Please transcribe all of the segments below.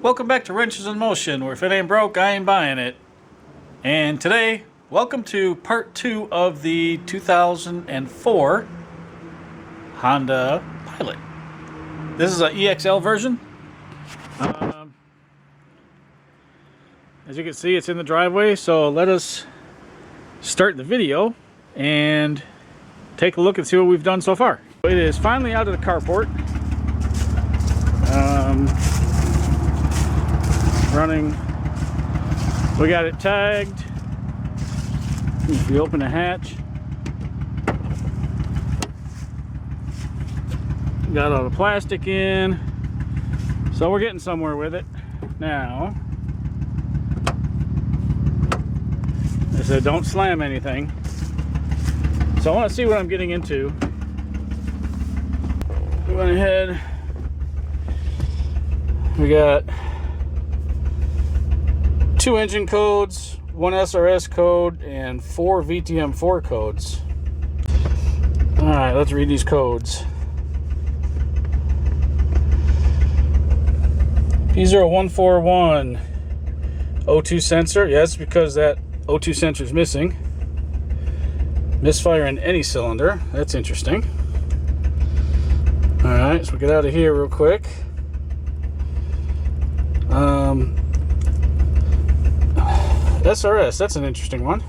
Welcome back to Wrenches in Motion, where if it ain't broke, I ain't buying it. And today, welcome to part 2 of the 2004 Honda Pilot. This is an EXL version. As you can see, it's in the driveway, so let us start the video and take a look and see what we've done so far. It is finally out of the carport. Running. We got it tagged. If we open the hatch, got all the plastic in, so we're getting somewhere with it. Now, I said don't slam anything, so I want to see what I'm getting into. We went ahead, we got 2 engine codes, 1 SRS code, and 4 VTM4 codes. Alright, let's read these codes. P0141 O2 sensor. Yes, because that O2 sensor is missing. Misfire in any cylinder. That's interesting. Alright, so we'll get out of here real quick. SRS, that's an interesting one.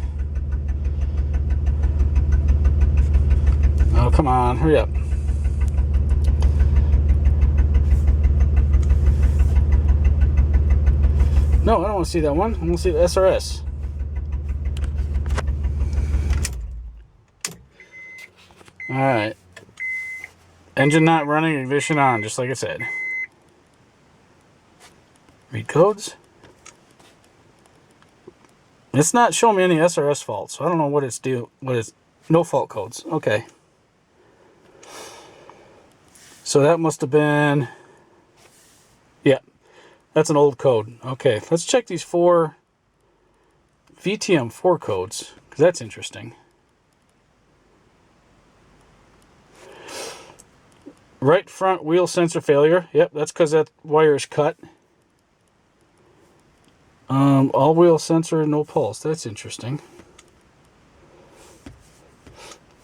Oh, come on, hurry up. No, I don't want to see that one. I want to see the SRS. Alright. Engine not running, ignition on, just like I said. Read codes. It's not showing me any SRS faults, so I don't know what it's no fault codes. Okay. So that must have been, yeah, that's an old code. Okay, let's check these 4 VTM4 codes, because that's interesting. Right front wheel sensor failure. Yep, that's because that wire is cut. All wheel sensor, no pulse. That's interesting.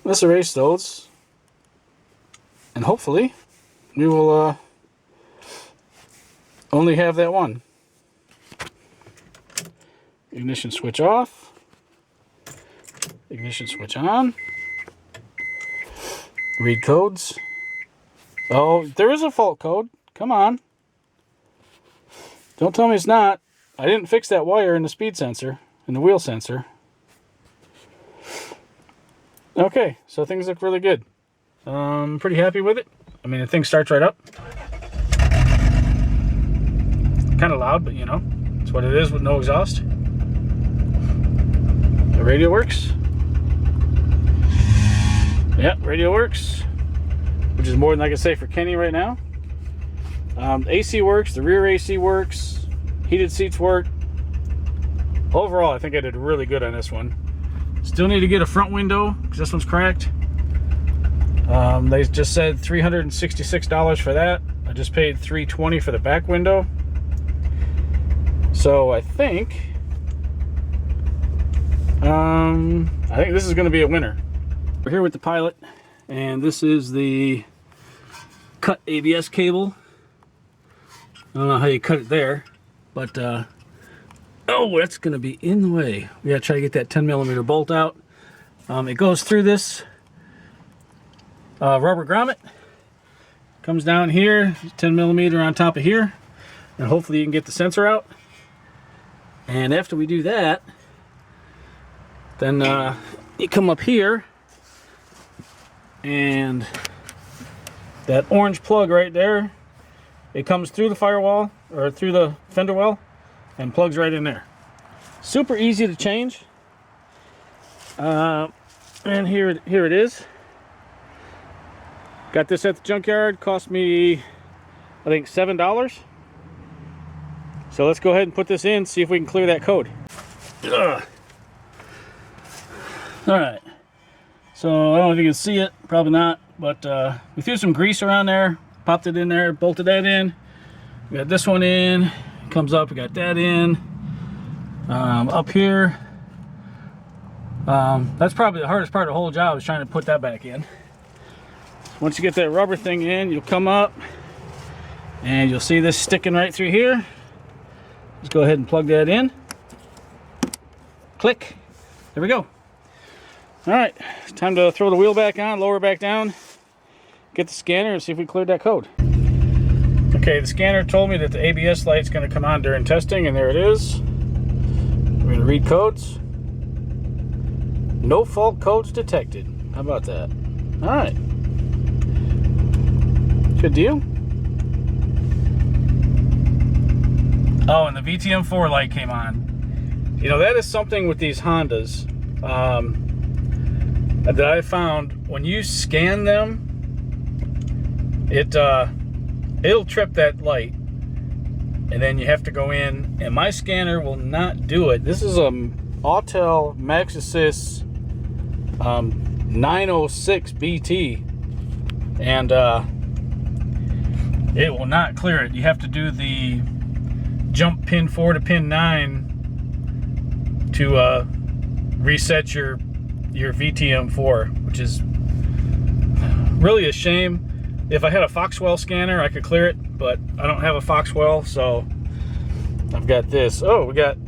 Let's erase those. And hopefully, we will only have that one. Ignition switch off. Ignition switch on. Read codes. Oh, there is a fault code. Come on. Don't tell me it's not. I didn't fix that wire in the speed sensor, in the wheel sensor. Okay, so things look really good. Pretty happy with it. I mean, the thing starts right up. Kind of loud, but you know, it's what it is with no exhaust. The radio works. Yeah, radio works, which is more than I can say for Kenny right now. AC works, the rear AC works. Heated seats work. Overall, I think I did really good on this one. Still need to get a front window because this one's cracked. They just said $366 for that. I just paid $320 for the back window. So I think this is going to be a winner. We're here with the Pilot, and this is the cut ABS cable. I don't know how you cut it there. But, oh, that's going to be in the way. We got to try to get that 10mm bolt out. It goes through this rubber grommet. Comes down here, 10mm on top of here. And hopefully you can get the sensor out. And after we do that, then you come up here. And that orange plug right there, it comes through the firewall, or through the fender well, and plugs right in there. Super easy to change. And here it is. Got this at the junkyard. Cost me, I think, $7. So let's go ahead and put this in, see if we can clear that code. Ugh. All right. So I don't know if you can see it, probably not, but we threw some grease around there, popped it in there, bolted that in. We got this one in, comes up, we got that in. Up here, that's probably the hardest part of the whole job, is trying to put that back in. Once you get that rubber thing in, you'll come up and you'll see this sticking right through here. Let's go ahead and plug that in. Click. There we go. All right, it's time to throw the wheel back on, lower it back down, get the scanner, and see if we cleared that code. Okay, the scanner told me that the ABS light's going to come on during testing, and there it is. We're going to read codes. No fault codes detected. How about that? All right. Good deal. Oh, and the VTM4 light came on. You know, that is something with these Hondas that I found. When you scan them, it'll trip that light, and then you have to go in, and my scanner will not do it. This is a Autel Max Assist 906 BT, and it will not clear it. You have to do the jump pin 4 to pin 9 to reset your VTM4, which is really a shame. If I had a Foxwell scanner, I could clear it, but I don't have a Foxwell, so I've got this. Oh, we got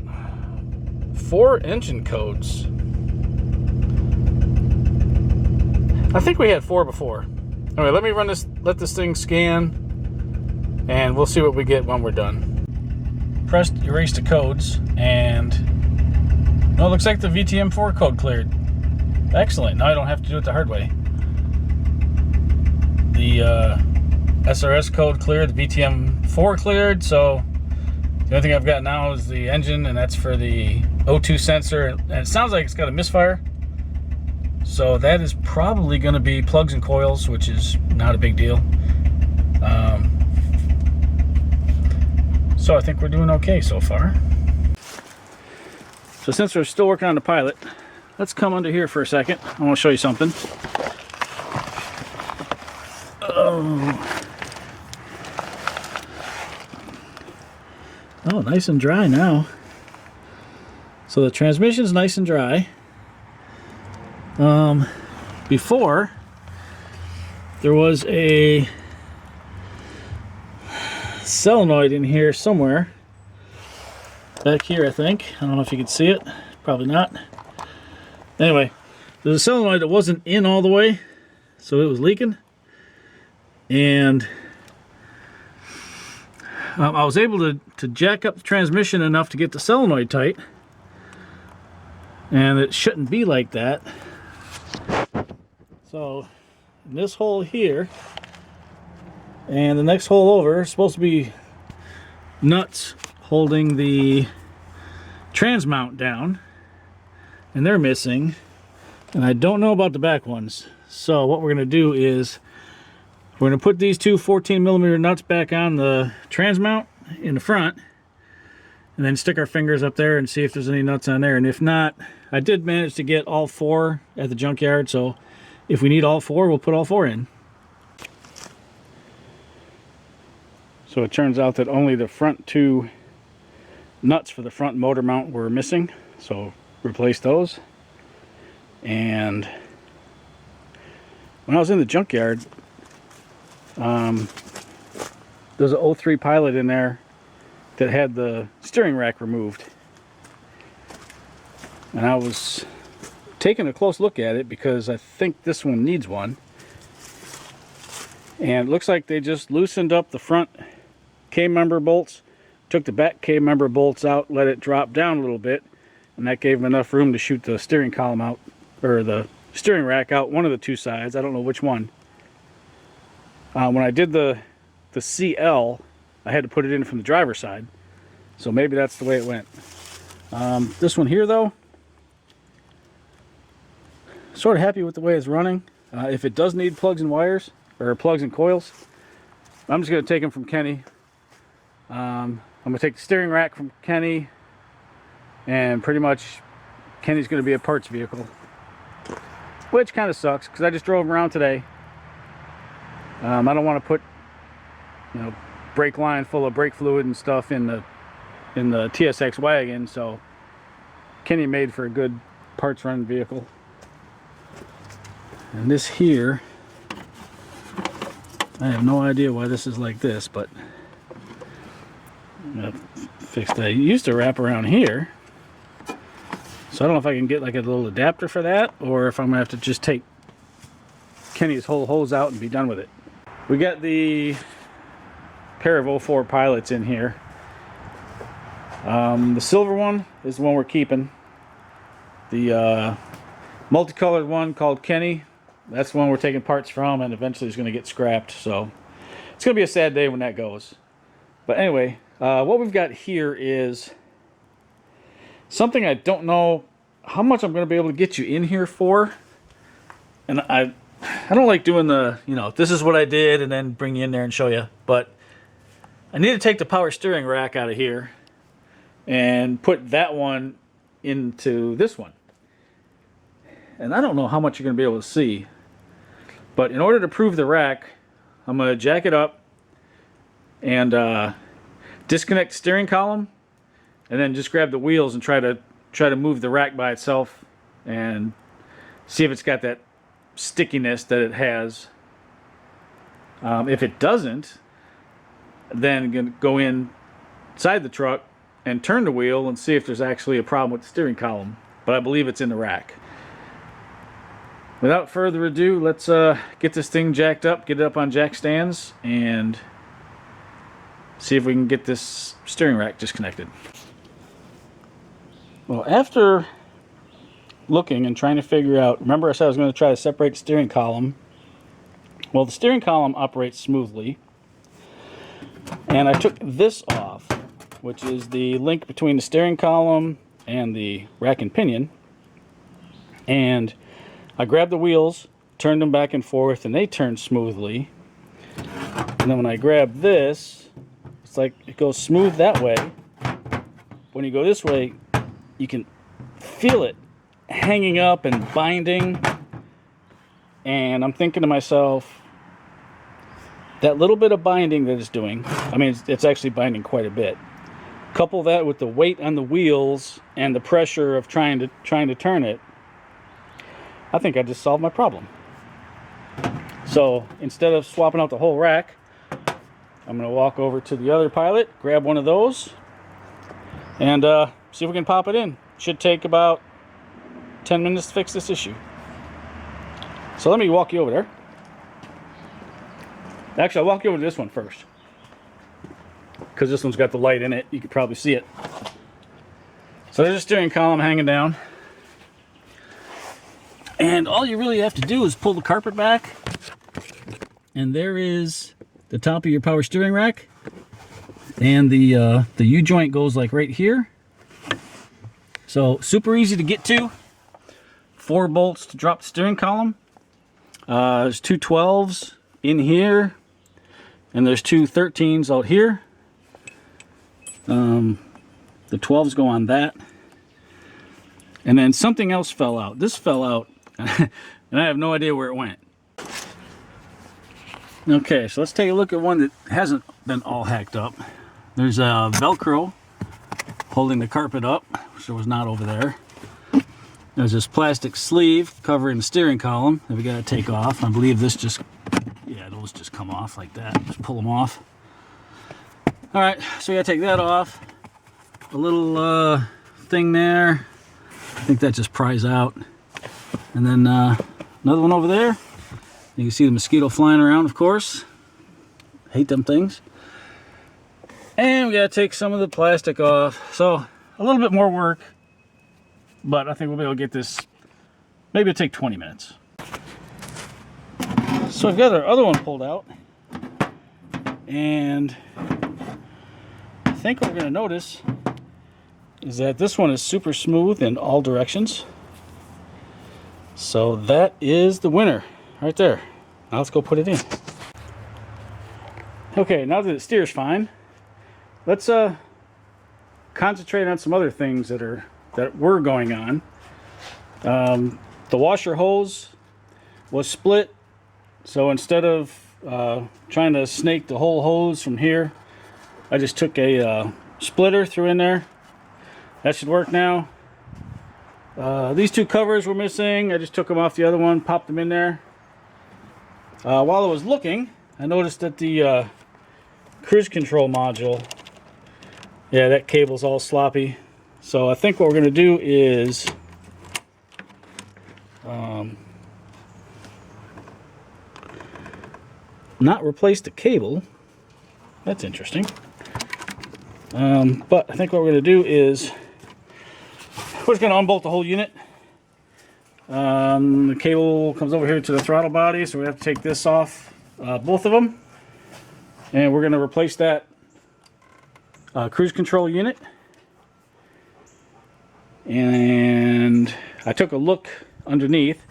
4 engine codes. I think we had 4 before. Anyway, let me let this thing scan, and we'll see what we get when we're done. Pressed erase the codes, and no, it looks like the VTM4 code cleared. Excellent. Now I don't have to do it the hard way. The SRS code cleared, the VTM4 cleared, so the only thing I've got now is the engine, and that's for the O2 sensor, and it sounds like it's got a misfire. So that is probably going to be plugs and coils, which is not a big deal. So I think we're doing okay so far. So since we're still working on the Pilot, let's come under here for a second. I want to show you something. Oh, nice and dry now. So the transmission's nice and dry. Before, there was a solenoid in here somewhere. Back here, I think. I don't know if you can see it. Probably not. Anyway, there's a solenoid that wasn't in all the way, so it was leaking. And I was able to jack up the transmission enough to get the solenoid tight. And it shouldn't be like that. So in this hole here and the next hole over is supposed to be nuts holding the trans mount down, and they're missing, and I don't know about the back ones. So what we're going to do is we're going to put these two 14mm nuts back on the trans mount in the front, and then stick our fingers up there and see if there's any nuts on there. And if not, I did manage to get all 4 at the junkyard, so if we need all 4, we'll put all 4 in. So it turns out that only the front 2 nuts for the front motor mount were missing, so replace those. And when I was in the junkyard, there's an 03 Pilot in there that had the steering rack removed, and I was taking a close look at it because I think this one needs one. And it looks like they just loosened up the front K-member bolts, took the back K-member bolts out, let it drop down a little bit, and that gave them enough room to shoot the steering column out, or the steering rack out one of the 2 sides. I don't know which one. When I did the CL, I had to put it in from the driver's side, so maybe that's the way it went. This one here though, sort of happy with the way it's running. If it does need plugs and wires, or plugs and coils, I'm just going to take them from Kenny. I'm going to take the steering rack from Kenny, and pretty much Kenny's going to be a parts vehicle, which kind of sucks because I just drove him around today. I don't want to put, brake line full of brake fluid and stuff in the in the TSX wagon, so Kenny made for a good parts run vehicle. And this here, I have no idea why this is like this, but I'm gonna fix that. It used to wrap around here, so I don't know if I can get like a little adapter for that, or if I'm gonna have to just take Kenny's whole hose out and be done with it. We got the pair of 04 Pilots in here. The silver one is the one we're keeping. The multicolored one called Kenny, that's the one we're taking parts from, and eventually is going to get scrapped. So it's going to be a sad day when that goes. But anyway, what we've got here is something I don't know how much I'm going to be able to get you in here for. And I don't like doing the, you know, this is what I did and then bring you in there and show you. But I need to take the power steering rack out of here and put that one into this one. And I don't know how much you're going to be able to see. But in order to prove the rack, I'm going to jack it up and disconnect the steering column, and then just grab the wheels and try to move the rack by itself and see if it's got that stickiness that it has. If it doesn't, then I'm going to go inside the truck and turn the wheel and see if there's actually a problem with the steering column. But I believe it's in the rack. Without further ado, let's get this thing jacked up, get it up on jack stands, and see if we can get this steering rack disconnected. Well, after looking and trying to figure out, remember I said I was going to try to separate the steering column. Well, the steering column operates smoothly, and I took this off, which is the link between the steering column and the rack and pinion, and I grabbed the wheels, turned them back and forth, and they turned smoothly. And then when I grab this, it's like it goes smooth that way. When you go this way, you can feel it hanging up and binding. And I'm thinking to myself, that little bit of binding that it's doing, I mean, it's actually binding quite a bit. Couple that with the weight on the wheels and the pressure of trying to turn it, I think I just solved my problem. So instead of swapping out the whole rack, I'm going to walk over to the other Pilot, grab one of those, and see if we can pop it in. Should take about 10 minutes to fix this issue. So let me walk you over there. Actually, I'll walk you over to this one first, because this one's got the light in it. You can probably see it. So there's a steering column hanging down. And all you really have to do is pull the carpet back, and there is the top of your power steering rack. And the U-joint goes like right here. So super easy to get to. 4 bolts to drop the steering column. There's 2 12s in here, and there's 2 13s out here. The 12s go on that. And then something else fell out. This fell out. And I have no idea where it went. Okay, so let's take a look at one that hasn't been all hacked up. There's a Velcro holding the carpet up, which was not over there. There's this plastic sleeve covering the steering column that we got to take off. I believe this just, yeah, those just come off like that. Just pull them off. All right, so we got to take that off. A little thing there. I think that just pries out. And then another one over there. You can see the mosquito flying around, of course. Hate them things. And we got to take some of the plastic off. So a little bit more work, but I think we'll be able to get this. Maybe it'll take 20 minutes. So I've got our other one pulled out. And I think what we're going to notice is that this one is super smooth in all directions. So that is the winner right there. Now let's go put it in. Okay, now that it steers fine, let's concentrate on some other things that were going on. The washer hose was split, so instead of trying to snake the whole hose from here, I just took a splitter through in there. That should work now. These two covers were missing. I just took them off the other one, popped them in there. While I was looking, I noticed that the cruise control module, yeah, that cable's all sloppy. So I think what we're going to do is not replace the cable. That's interesting. But I think what we're going to do is we're just going to unbolt the whole unit. The cable comes over here to the throttle body, so we have to take this off, both of them. And we're going to replace that cruise control unit. And I took a look underneath.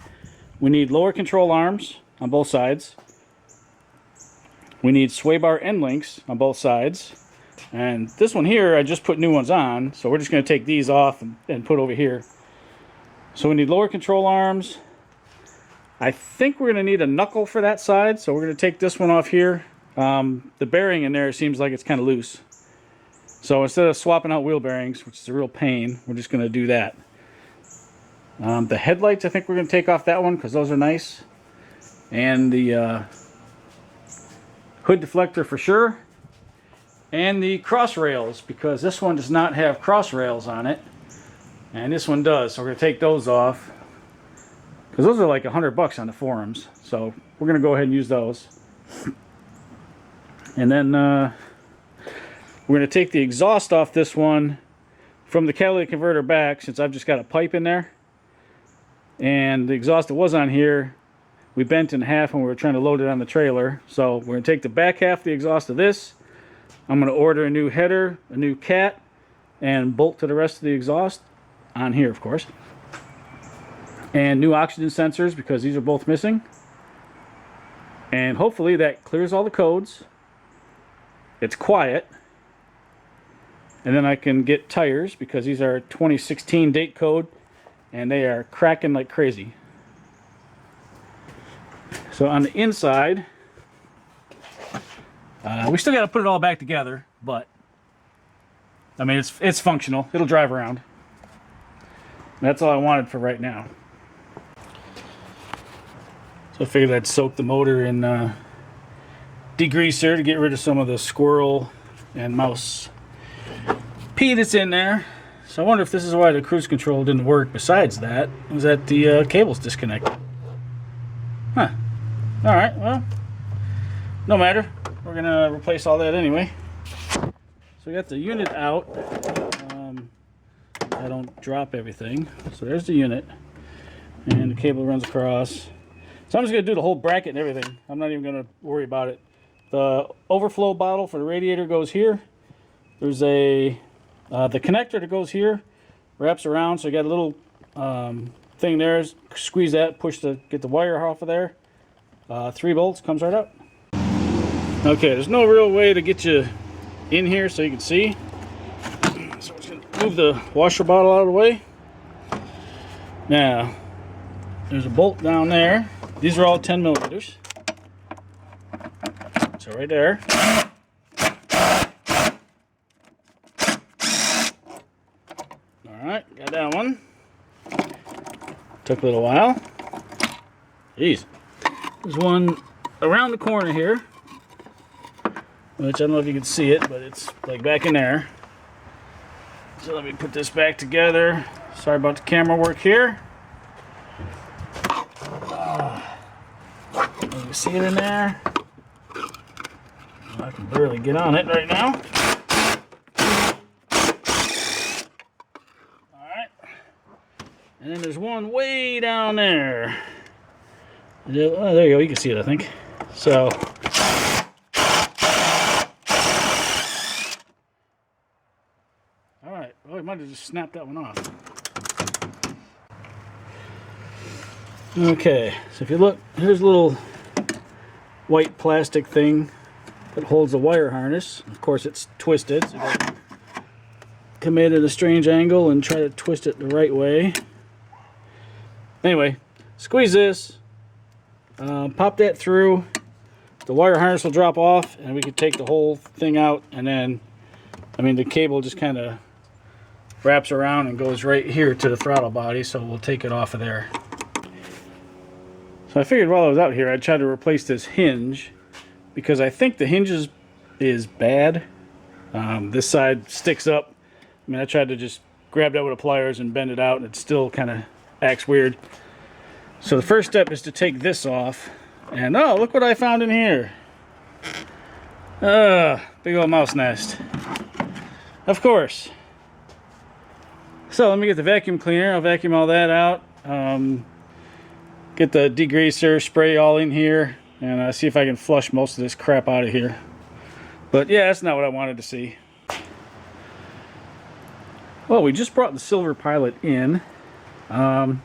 We need lower control arms on both sides. We need sway bar end links on both sides. And this one here, I just put new ones on, so we're just going to take these off and put over here. So we need lower control arms. I think we're going to need a knuckle for that side, so we're going to take this one off here. The bearing in there seems like it's kind of loose. So instead of swapping out wheel bearings, which is a real pain, we're just going to do that. The headlights, I think we're going to take off that one because those are nice. And the hood deflector for sure. And the cross rails, because this one does not have cross rails on it. And this one does, so we're going to take those off. Because those are like $100 on the forums. So we're going to go ahead and use those. And then we're going to take the exhaust off this one from the catalytic converter back, since I've just got a pipe in there. And the exhaust that was on here, we bent in half when we were trying to load it on the trailer. So we're going to take the back half of the exhaust of this. I'm going to order a new header, a new cat, and bolt to the rest of the exhaust on here, of course. And new oxygen sensors, because these are both missing. And hopefully that clears all the codes. It's quiet. And then I can get tires, because these are 2016 date code, and they are cracking like crazy. So on the inside, we still got to put it all back together, but I mean it's functional. It'll drive around. That's all I wanted for right now. So I figured I'd soak the motor in degreaser to get rid of some of the squirrel and mouse pee that's in there. So I wonder if this is why the cruise control didn't work. Besides that, was that the cable's disconnected. Huh. All right, well, no matter. We're gonna replace all that anyway. So we got the unit out. I don't drop everything. So there's the unit, and the cable runs across. So I'm just gonna do the whole bracket and everything. I'm not even gonna worry about it. The overflow bottle for the radiator goes here. There's a the connector that goes here, wraps around. So you got a little thing there. Squeeze that, get the wire off of there. 3 bolts, comes right out. Okay, there's no real way to get you in here so you can see. So I'm just going to move the washer bottle out of the way. Now, there's a bolt down there. These are all 10 millimeters. So right there. Alright, got that one. Took a little while. Jeez. There's one around the corner here, which I don't know if you can see it, but it's like back in there. So let me put this back together. Sorry about the camera work here. You see it in there? I can barely get on it right now. Alright. And then there's one way down there. Oh, there you go. You can see it, I think. So, all right. Oh, we might have just snapped that one off. Okay. So if you look, here's a little white plastic thing that holds the wire harness. Of course, it's twisted. So you gotta come in at a strange angle and try to twist it the right way. Anyway, squeeze this. Pop that through. The wire harness will drop off, and we can take the whole thing out and then I mean, the cable just kind of wraps around and goes right here to the throttle body, so we'll take it off of there. So I figured while I was out here, I'd try to replace this hinge, because I think the hinge is bad. This side sticks up. I mean, I tried to just grab that with the pliers and bend it out, and it still kind of acts weird. So the first step is to take this off, and oh, look what I found in here. Big old mouse nest. Of course. So let me get the vacuum cleaner. I'll vacuum all that out. Get the degreaser, spray all in here, and see if I can flush most of this crap out of here. But yeah, that's not what I wanted to see. Well, we just brought the Silver Pilot in. The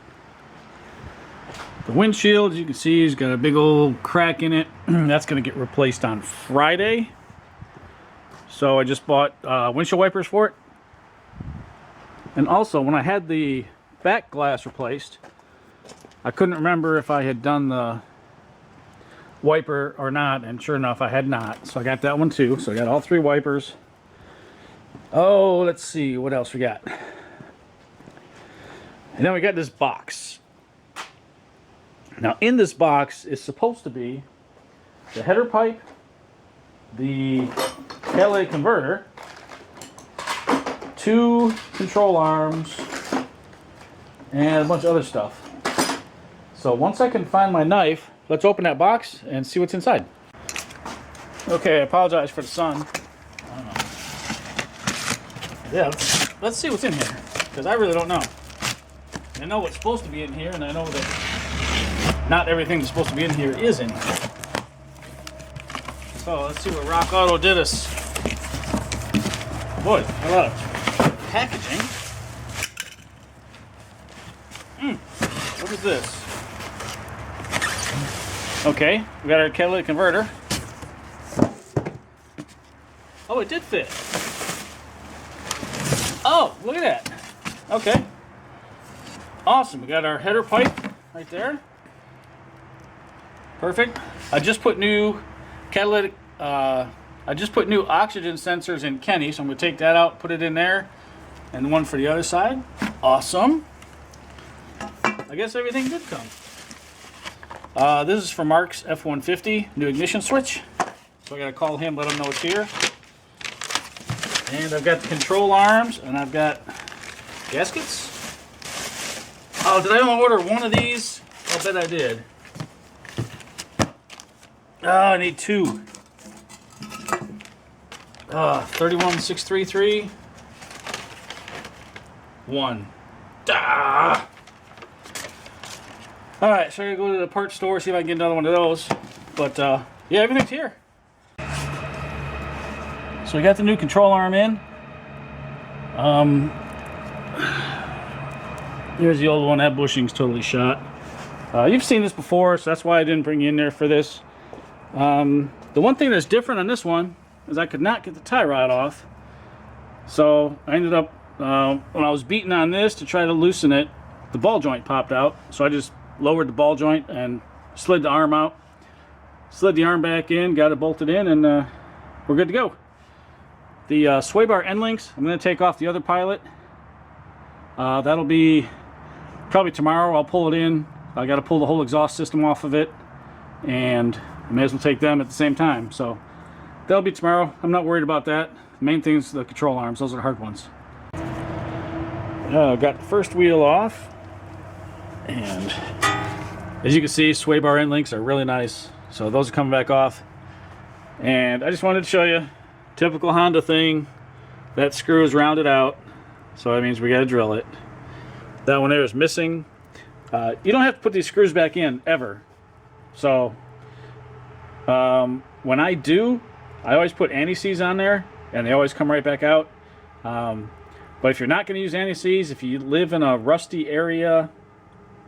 windshield, as you can see, has got a big old crack in it. That's going to get replaced on Friday. So I just bought windshield wipers for it. And also, when I had the back glass replaced, I couldn't remember if I had done the wiper or not, and sure enough, I had not. So I got that one too. So I got all 3 wipers. Oh, let's see what else we got. And then we got this box. Now, in this box is supposed to be the header pipe, the catalytic converter, 2 control arms, and a bunch of other stuff. So once I can find my knife, let's open that box and see what's inside. Okay, I apologize for the sun. Yeah, let's see what's in here, because I really don't know. I know what's supposed to be in here, and I know that not everything that's supposed to be in here is in here. So let's see what Rock Auto did us. Boy, a lot of packaging. What is this? Okay, we got our catalytic converter. Oh, it did fit. Oh, look at that. Okay. Awesome. We got our header pipe right there. Perfect. I just put new catalytic, I just put new oxygen sensors in Kenny, so I'm going to take that out, put it in there, and one for the other side. Awesome. I guess everything did come. This is for Mark's F-150, new ignition switch. So I got to call him, let him know it's here. And I've got the control arms, and I've got gaskets. Oh, did I only order one of these? I'll bet I did. Oh, I need 2. 31633. 1. Ah! Alright, so I'm going to go to the parts store, see if I can get another one of those. But, yeah, everything's here. So we got the new control arm in. Here's the old one. That bushing's totally shot. You've seen this before, so that's why I didn't bring you in there for this. The one thing that's different on this one is I could not get the tie rod off. So I ended up, when I was beating on this to try to loosen it, the ball joint popped out. So I just lowered the ball joint and slid the arm out. Slid the arm back in, got it bolted in, and we're good to go. The sway bar end links, I'm going to take off the other Pilot. That'll be probably tomorrow. I'll pull it in. I got to pull the whole exhaust system off of it, and I may as well take them at the same time. So that'll be tomorrow. I'm not worried about that. The main thing is the control arms. Those are the hard ones. Got the first wheel off, and as you can see, sway bar end links are really nice. So those are coming back off. And I just wanted to show you, typical Honda thing, that screw is rounded out, so that means we got to drill it. That one there is missing. You don't have to put these screws back in ever. So when I do, I always put anti-seize on there, and they always come right back out. But if you're not going to use anti-seize, if you live in a rusty area,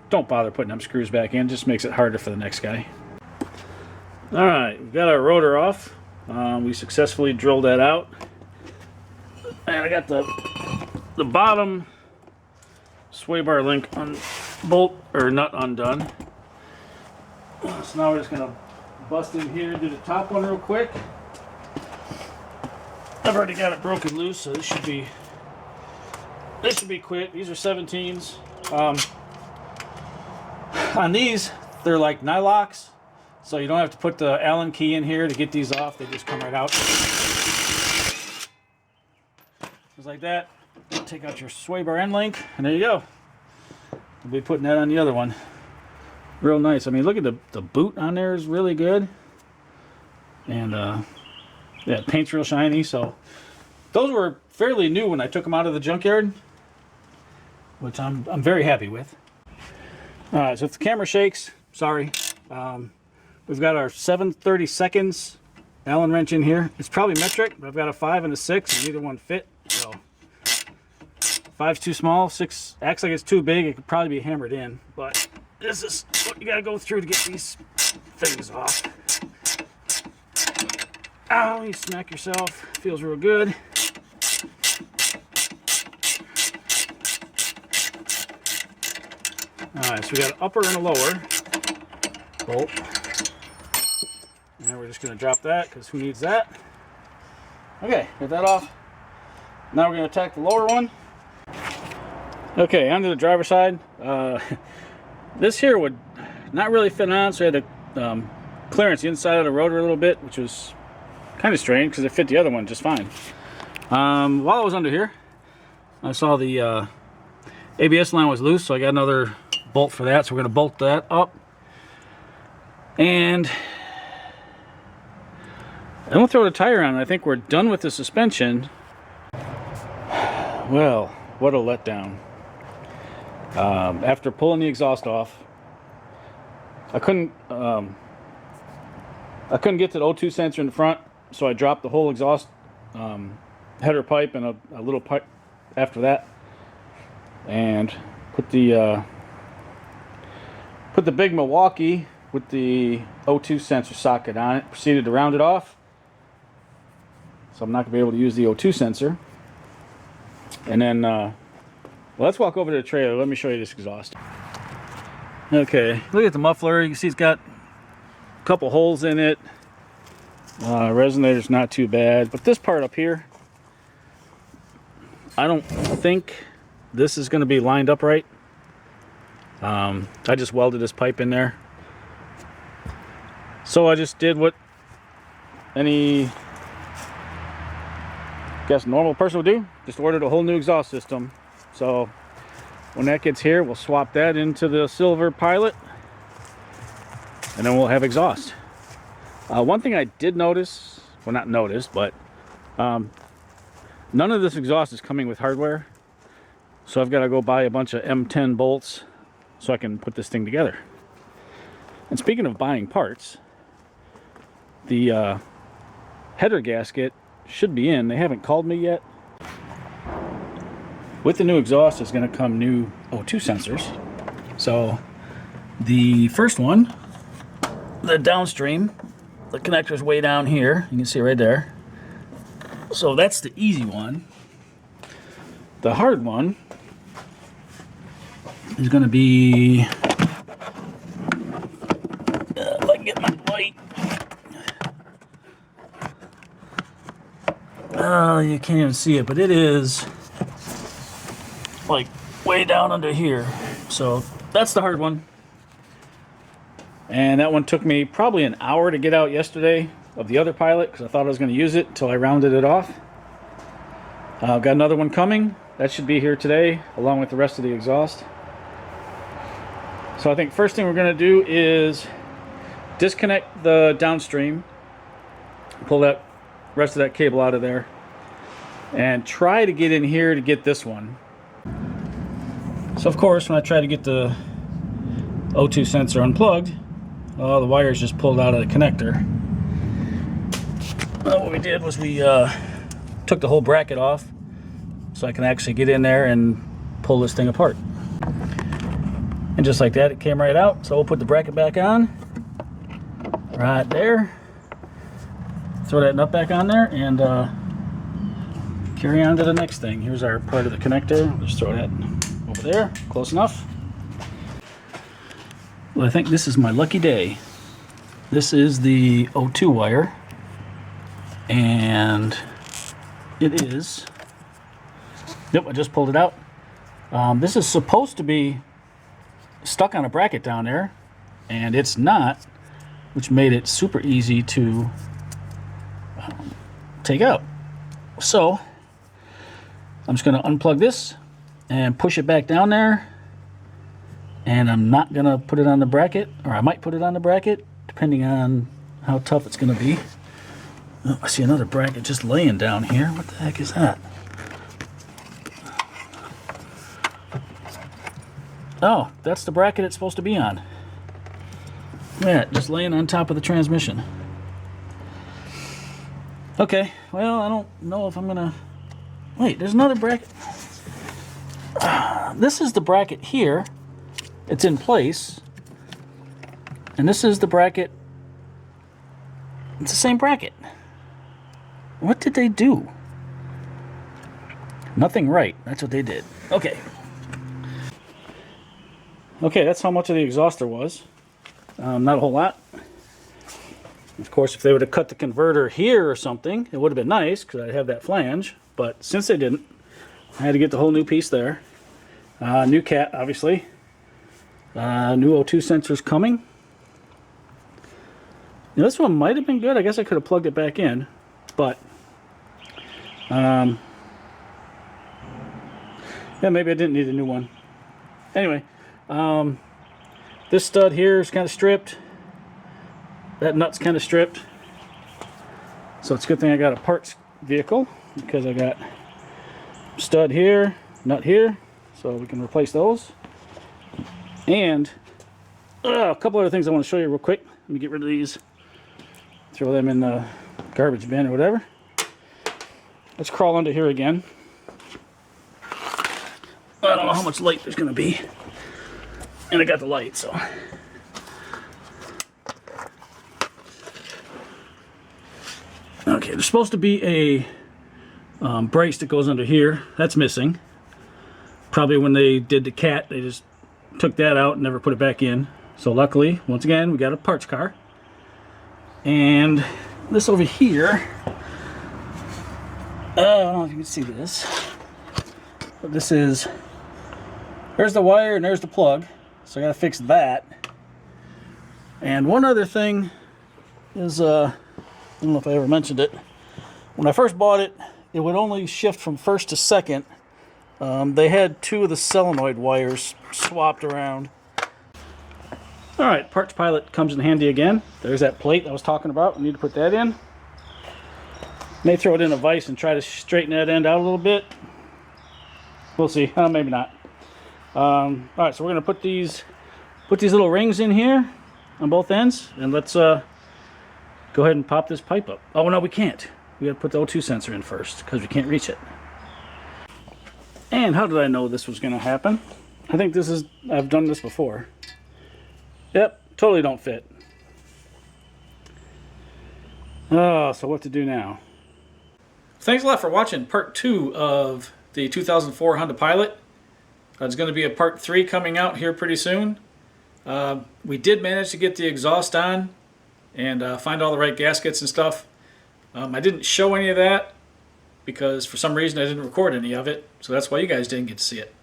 don't bother putting them screws back in. It just makes it harder for the next guy. Alright, we've got our rotor off. We successfully drilled that out. And I got the bottom sway bar link bolt or nut undone. So now we're just going to bust in here and do the top one real quick. I've already got it broken loose, so this should be quick. These are 17s. On these, they're like nylocks, so you don't have to put the Allen key in here to get these off. They just come right out. Just like that. Take out your sway bar end link, and there you go. We'll be putting that on the other one. Real nice. I mean, look at the boot on there is really good. And yeah, paint's real shiny. So those were fairly new when I took them out of the junkyard, which I'm very happy with. All right, so if the camera shakes, sorry. We've got our 7/32 Allen wrench in here. It's probably metric, but I've got a 5 and a 6, and neither one fit. So 5's too small, 6 acts like it's too big. It could probably be hammered in, but this is what you gotta go through to get these things off. Ow, you smack yourself. Feels real good. Alright, so we got an upper and a lower bolt. And we're just going to drop that because who needs that? Okay, get that off. Now we're going to attack the lower one. Okay, onto the driver's side. This here would not really fit on, so I had to clearance the inside of the rotor a little bit, which was kind of strange because it fit the other one just fine. While I was under here, I saw the ABS line was loose, so I got another bolt for that. So we're going to bolt that up. And I'm going to throw the tire on. I think we're done with the suspension. Well, what a letdown. After pulling the exhaust off, I couldn't get to the O2 sensor in the front, so I dropped the whole exhaust header pipe and a little pipe after that, and put the big Milwaukee with the O2 sensor socket on it. Proceeded to round it off, so I'm not going to be able to use the O2 sensor. And then, well, let's walk over to the trailer. Let me show you this exhaust. Okay, look at the muffler. You can see it's got a couple holes in it. Resonator's not too bad, but this part up here, I don't think this is going to be lined up right. I just welded this pipe in there. So I just did what any, normal person would do. Just ordered a whole new exhaust system. So when that gets here, we'll swap that into the Silver Pilot, and then we'll have exhaust. One thing I did notice, well, not notice, but none of this exhaust is coming with hardware. So I've got to go buy a bunch of M10 bolts so I can put this thing together. And speaking of buying parts, the header gasket should be in. They haven't called me yet. With the new exhaust is going to come new O2 sensors. So the first one, the downstream, the connector's way down here. You can see right there. So that's the easy one. The hard one is going to be, if I can get my light. You can't even see it, but it is like way down under here. So that's the hard one. And that one took me probably an hour to get out yesterday of the other Pilot because I thought I was going to use it until I rounded it off. I've got another one coming. That should be here today along with the rest of the exhaust. So I think first thing we're going to do is disconnect the downstream, pull that rest of that cable out of there, and try to get in here to get this one. So of course, when I try to get the O2 sensor unplugged, the wires just pulled out of the connector. Well, what we did was we took the whole bracket off so I can actually get in there and pull this thing apart. And just like that, it came right out. So we'll put the bracket back on right there. Throw that nut back on there and carry on to the next thing. Here's our part of the connector. Just throw that over there. Close enough. Well, I think this is my lucky day. This is the O2 wire, and it is. Yep, I just pulled it out. This is supposed to be stuck on a bracket down there, and it's not, which made it super easy to take out. So I'm just going to unplug this and push it back down there, and I'm not going to put it on the bracket, or I might put it on the bracket depending on how tough it's going to be. Oh, I see another bracket just laying down here. What the heck is that? Oh, that's the bracket it's supposed to be on. Yeah, just laying on top of the transmission. Okay, well, I don't know if I'm gonna... Wait, there's another bracket. This is the bracket here. It's in place. And this is the bracket. It's the same bracket. What did they do? Nothing right. That's what they did. Okay. Okay, that's how much of the exhaust there was. Not a whole lot. Of course, if they would have cut the converter here or something, it would have been nice because I'd have that flange. But since they didn't, I had to get the whole new piece there. New cat, obviously. New O2 sensors coming. Now, this one might have been good. I guess I could have plugged it back in. But, yeah, maybe I didn't need a new one. Anyway, this stud here is kind of stripped. That nut's kind of stripped. So it's a good thing I got a parts vehicle, because I got stud here, nut here, so we can replace those. And a couple other things I want to show you real quick. Let me get rid of these. Throw them in the garbage bin or whatever. Let's crawl under here again. I don't know how much light there's going to be. And I got the light, so. Okay, there's supposed to be a brace that goes under here. That's missing. Probably when they did the cat, they just took that out and never put it back in. So luckily, once again, we got a parts car. And this over here, I don't know if you can see this, but this is, there's the wire and there's the plug. So I gotta fix that. And one other thing is, I don't know if I ever mentioned it. When I first bought it, it would only shift from first to second. They had two of the solenoid wires swapped around. Alright, Parts Pilot comes in handy again. There's that plate I was talking about. I need to put that in. May throw it in a vise and try to straighten that end out a little bit. We'll see. Maybe not. Alright, so we're going to put these little rings in here on both ends, and let's go ahead and pop this pipe up. Oh no, we can't. We got to put the O2 sensor in first because we can't reach it. And how did I know this was going to happen? I think I've done this before. Yep, totally don't fit. Oh, so what to do now? Thanks a lot for watching part 2 of the 2004 Honda Pilot. There's going to be a part 3 coming out here pretty soon. We did manage to get the exhaust on and find all the right gaskets and stuff. I didn't show any of that because for some reason I didn't record any of it, so that's why you guys didn't get to see it.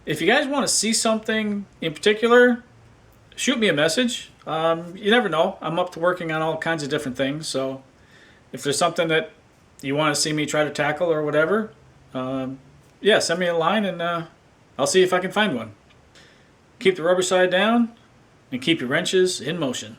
If you guys want to see something in particular, shoot me a message. You never know. I'm up to working on all kinds of different things, so if there's something that you want to see me try to tackle or whatever, yeah, send me a line and I'll see if I can find one. Keep the rubber side down and keep your wrenches in motion.